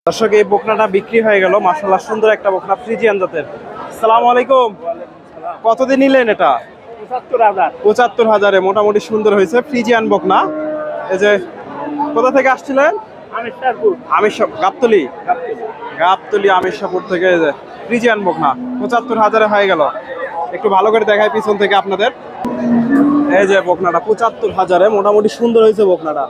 দর্শক এই বকনাটা বিক্রি হয়ে গেল। মাশাআল্লাহ সুন্দর একটা বকনা ফ্রিজিয়ান জাতের। আসসালামু আলাইকুম। কতদিন নিলেন এটা? ৭৫,০০০। মোটামুটি সুন্দর হয়েছে ফ্রিজিয়ান বকনা। এই যে কোথা থেকে আসছিলেন? গাবতলী আমিরশাহপুর থেকে। এই যে ফ্রিজিয়ান বকনা ৭৫,০০০ হয়ে গেল। একটু ভালো করে দেখাই পিছন থেকে আপনাদের। এই যে বকনাটা ৭৫,০০০, মোটামুটি সুন্দর হয়েছে বকনাটা।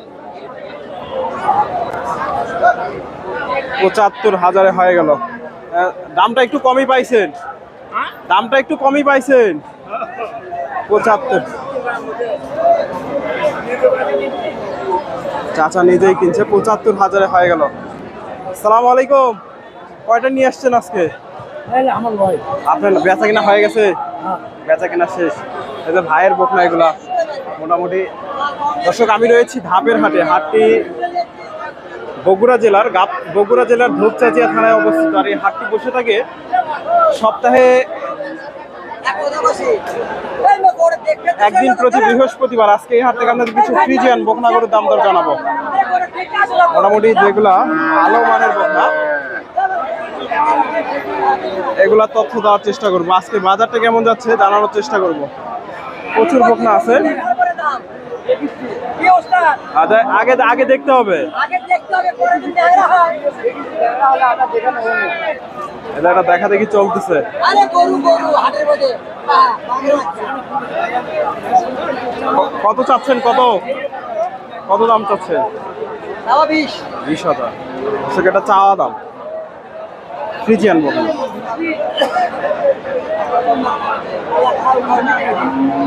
৭৫,০০০ হয়ে গেল। দামটা একটু কমই পাইছেন, দামটা একটু কমই পাইছেন। ৭৫ চাচা নিজেই কিনছে, ৭৫,০০০ হয়ে গেল। আসসালামু আলাইকুম। কয়টা নিয়ে আসছেন আজকে? আপনার বেচা কিনা হয়ে গেছে? বেচা কিনা শেষ। এই যে ভাইয়ের বকনা এগুলা মোটামুটি। দর্শক আমি রয়েছি ধাপের হাটে। হাটটি বগুড়া জেলার ধূপচাচিয়া থানায় অবস্থিত। আর এই হাটটি বসে থাকে সপ্তাহে একদিন প্রতি বৃহস্পতিবার। আজকে এই হাট থেকে আপনাদের কিছু ফ্রিজিয়ান বকনা গরুর দাম দর জানাবো। মোটামুটি যেগুলা ভালো মানের বকনা এগুলা তথ্য দেওয়ার চেষ্টা করবো। আজকে বাজারটা কেমন যাচ্ছে জানানোর চেষ্টা করব। প্রচুর বকনা আছে। আগে দেখতে হবে। এটা দেখা দেখি চলতেছে। কত চাচ্ছেন? কত দাম চাচ্ছেন? 20,000। এটা চাওয়া দাম। ফ্রিজিয়ান বকনা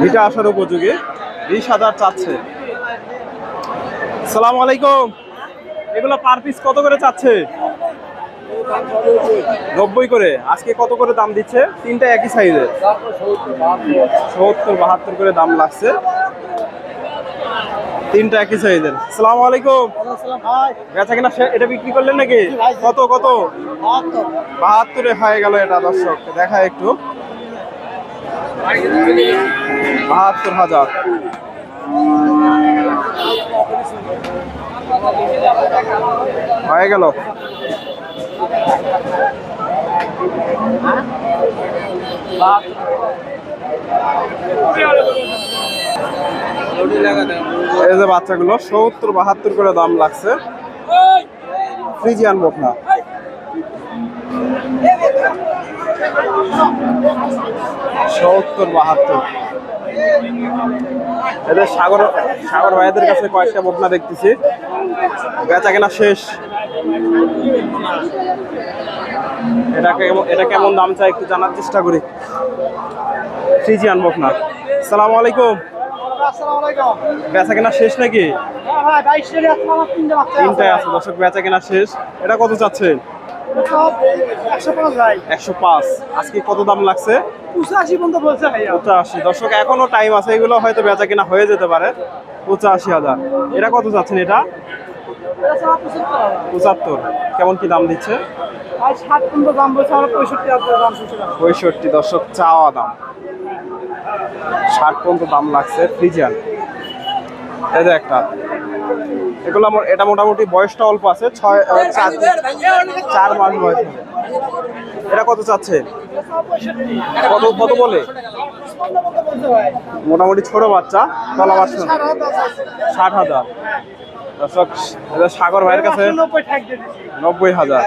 এটা আসার উপযোগী। 20,000 চাচ্ছে। আসসালামু আলাইকুম। এগুলো পার পিস কত করে চাচ্ছে? 90 করে। আজকে কত করে দাম দিচ্ছে? তিনটা একই সাইজের। 70, 72 করে দাম লাগছে। তিনটা একই সাইজের। আসসালামু আলাইকুম। বেচা কিনা এটা বিক্রি করলেন নাকি? কত 72 হয়ে গেল এটা। দর্শক দেখা একটু। 72,000 হয়ে গেল। এই যে বাচ্চাগুলো 70, 72 করে দাম লাগছে। ফ্রিজিয়ান বকনা 70, 72। এদের সাগর ভাইদের কাছে কয়েকটা বকনা দেখতেছি। বেচা কেনা শেষ। এটা কেমন দাম চাই একটু জানার চেষ্টা করি। ফ্রিজিয়ান বকনা। আসসালামু আলাইকুম। বেচা কেনা শেষ নাকি? তিনটায় আছে। দর্শক বেচা কেনা শেষ। এটা কত চাচ্ছেন? 105। আজকে কত দাম লাগছে? 85। দর্শক এখনো টাইম আছে, এগুলো হয়তো বেচা কেনা হয়ে যেতে পারে। 85,000। এটা কত চাচ্ছেন? এটা 75। কেমন কি দাম দিচ্ছে? 65। দর্শক চাওয়া দাম। 60 পর্যন্ত দাম লাগছে। ফ্রিজিয়ান এই যে একটা। এটা মোটামুটি বয়সটা অল্প আছে, 4 মাস বয়স। এটা কত চাচ্ছে? কত বলে? মোটামুটি ছোট বাচ্চা, তলা বাচ্চা। 60,000। দর্শক সাগর ভাইয়ের কাছে 90,000।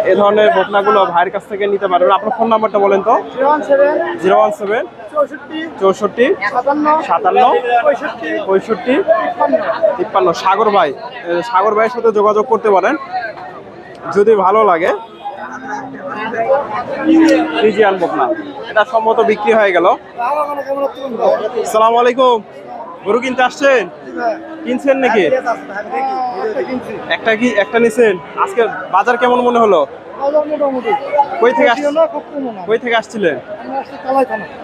এই ধরনের বকনাগুলো ভাইয়ের কাছ থেকে নিতে পারবেন। আপনার ফোন নাম্বারটা বলেন তো। 017 64 57 65 53। সাগর ভাইয়ের সাথে যোগাযোগ করতে পারেন যদি ভালো লাগে। ফ্রিজিয়ান বকনা এটা সম্ভবত বিক্রি হয়ে গেল। আসসালামু আলাইকুম। গরু কিনতে আসছেন? কিনছেন নাকি? একটা নিছেন। আজকে বাজার কেমন মনে হলো? কই থেকে আসছিলেন?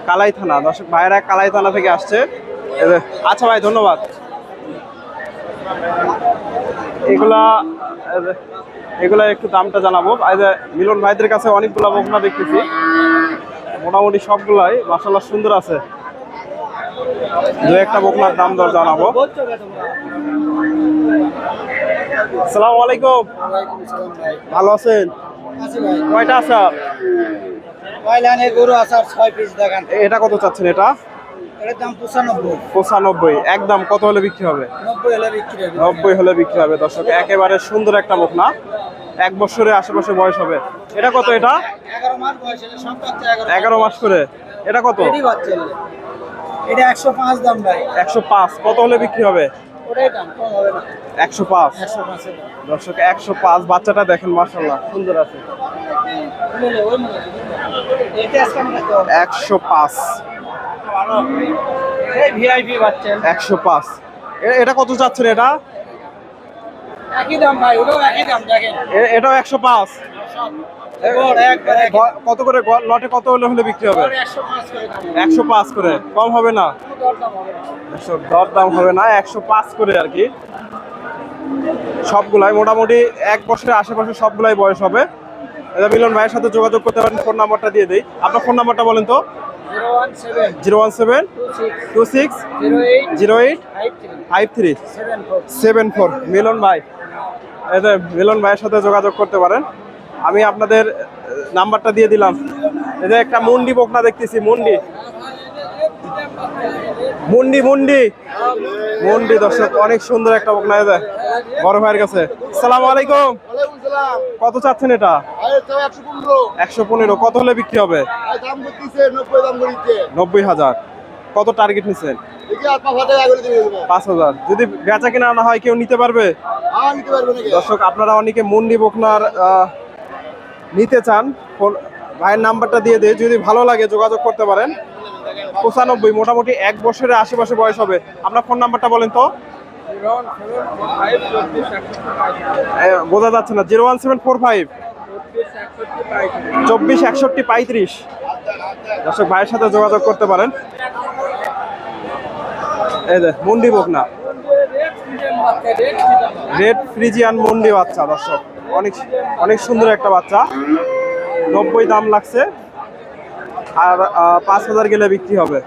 কালাই থানা। দর্শক ভাইয়েরা কালাই থানা থেকে আসছে। আচ্ছা ভাই, ধন্যবাদ। এগুলা একটু দামটা জানাবো। মিলন ভাইদের কাছে অনেকগুলা বকনা দেখতেছি। মোটামুটি সবগুলাই মাশাআল্লাহ সুন্দর আছে। দু একটা বকনার দাম দর জানাবো। আসসালামু আলাইকুম। ভালো আছেন? কয়টা আছে? গরু আসার 6 পিস দেখান। এটা কত চাচ্ছেন? এটা এটার দাম 95। 95। একদম কত হলে বিক্রি হবে? 90 হলে বিক্রি হবে। 90 হলে বিক্রি হবে। দর্শক একেবারে সুন্দর একটা বকনা, 1 বছরের আশেপাশে বয়স হবে। এটা কত? এটা 11 মাস বয়স, হলে সব বাচ্চা 11 মাস করে। এটা কত? এডি বাচ্চা হলে। এটা 105 দাম ভাই। 105। কত হলে বিক্রি হবে? ওটাই দাম, কম হবে না। 105। 105 এর দাম। দর্শক 105। বাচ্চাটা দেখেন মাশাআল্লাহ সুন্দর আছে। এটা আজকে আমি রাখতে হবে। 105। এই ভিআইপি বাচ্চা। 105। এটা কত চাচ্ছেন? এটা একই দাম ভাই, ওটাও একই দাম দেখেন। এটাও 105। সব গড় একবার একই। কত করে লটে কত হলে বিক্রি হবে? গড় 105 করে দাম। 105 করে। কম হবে না? দর দাম হবে না। দর দাম হবে না, 105 করে আর কি। সবগুলাই মোটামুটি 1 বছরের আশেপাশে সবগুলাই বয়স হবে। এটা মিলন ভাইয়ের সাথে যোগাযোগ করতে পারেন। ফোন নাম্বারটা দিয়ে দেই। আপনার ফোন নাম্বারটা বলেন তো। 017 017 26 08 53 74। মিলন ভাই, এই মিলন ভাইয়ের সাথে যোগাযোগ করতে পারেন। আমি আপনাদের নাম্বারটা দিয়ে দিলাম। এই যে একটা মুন্ডি বকনা দেখতেছি। মুন্ডি মুন্ডি মুন্ডি মুন্ডি দর্শক অনেক সুন্দর একটা বকনা। এই যে বড় ভাইয়ের কাছে। আসসালামু আলাইকুম। কত চাচ্ছেন এটা? 115। কত হলে বিক্রি হবে? 90,000। কত টার্গেট নিচ্ছেন? 5,000। যদি বেচা কিনা না হয় কেউ নিতে পারবে? দর্শক আপনারা অনেকে মুন্ডি বকনার নিতে চান, ভাইয়ের নাম্বারটা দিয়ে দেয়। যদি ভালো লাগে যোগাযোগ করতে পারেন। 95, মোটামুটি 1 বছরের আশেপাশে বয়স হবে। আপনার ফোন নাম্বারটা বলেন তো। বোঝা যাচ্ছে না। 01745 24 61 35। দর্শক ভাইয়ের সাথে যোগাযোগ করতে পারেন। এই যে মুন্ডি বকনা, রেড ফ্রিজিয়ান মুন্ডি বাচ্চা। দর্শক অনেক অনেক সুন্দর একটা বাচ্চা। 90 দাম লাগছে, আর 5,000 গেলে বিক্রি হবে।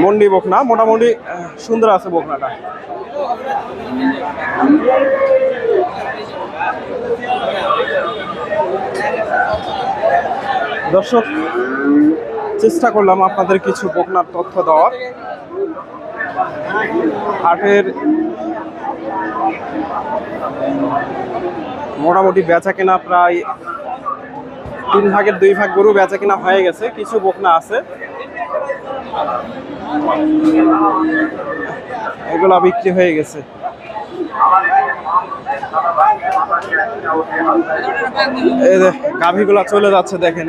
মুন্ডি বকনা মোটামুটি সুন্দর আছে বকনাটা। দর্শক চেষ্টা করলাম আপনাদের কিছু বকনার তথ্য দেওয়ার। হাটের মোটামুটি বেচা কেনা প্রায় 3 ভাগের 2 ভাগ গরু বেচা কেনা হয়ে গেছে। কিছু বকনা আছে, এগুলা বিক্রি হয়ে গেছে। এই যে গাভীগুলা চলে যাচ্ছে দেখেন।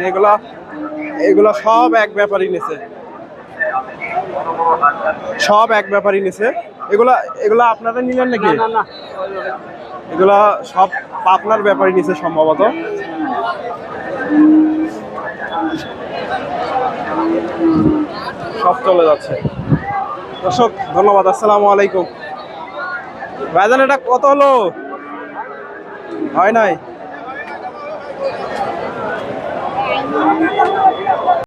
এগুলা সব এক ব্যাপারই নিছে, সব এক ব্যাপারই নিছে। এগুলা আপনারা নিলেন নাকি? এগুলা সব পাবনার ব্যাপারই নিছে সম্ভবত। সব চলে যাচ্ছে। দর্শক ধন্যবাদ। আসসালামু আলাইকুম। ভাইজান এটা কত হলো? হয় নাই।